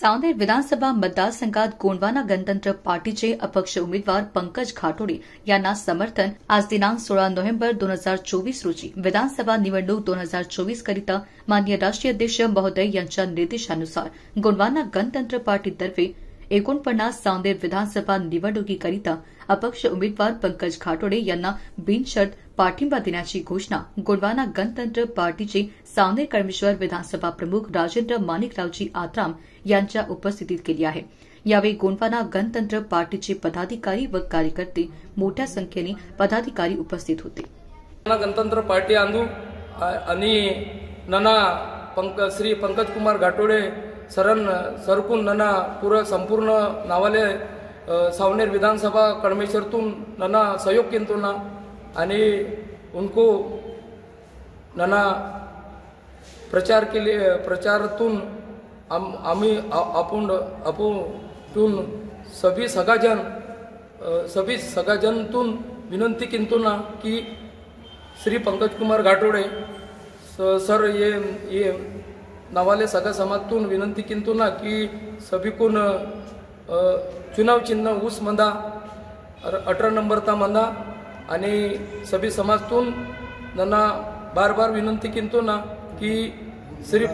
सावनेर विधानसभा मतदारसंघात गोंडवाना गणतंत्र पार्टीचे अपक्ष उमेदवार पंकज घाटोडे यांना समर्थन आज दिनांक 16 नोव्हेंबर 2024 रोजी विधानसभा निवडणूक 2024 करिता माननीय राष्ट्रीय अध्यक्ष महोदय यांच्या निर्देशानुसार गोंडवाना गणतंत्र पार्टीतर्फे 49 सावनेर विधानसभा निवडणुकीकरिता अपक्ष उमेदवार पंकज घाटोडे यांना बिनशर्त पाठिंबा देण्याची घोषणा गोंडवाना गणतंत्र पार्टीचे सावनेर कळमेश्वर विधानसभा प्रमुख राजेंद्र माणिकरावजी आत्राम यांच्या उपस्थितीत केली आहे। यावेळी गोंडवाना गणतंत्र पार्टीचे पदाधिकारी व कार्यकर्ते मोठ्या संख्येने पदाधिकारी उपस्थित होते। गणतंत्र पार्टी आंदू आणि नना श्री पंकज कुमार घाटोडे सरकून नना पूरा संपूर्ण नावाले सावनेर विधानसभा कड़मेश्वरतून नना सहयोग किंतुना आणि उनको नना प्रचार के लिए प्रचारतून आम्ही आपण सभी सगाजनतून विनंती किंतुना की श्री पंकज कुमार घाटोडे सर ये नावाले सगा समाजतून विनंती किंतुना की सभी कोण चुनाव चिन्ह ऊस मंदा 18 नंबर ता मंदा आणि सभी समाजतून नना बार विनंती किंतुना की श्री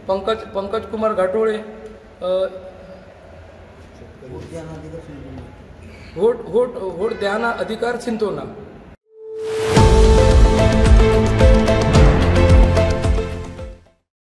पंकज कुमार घाटोडे वोट द्याना अधिकार चिंतोना।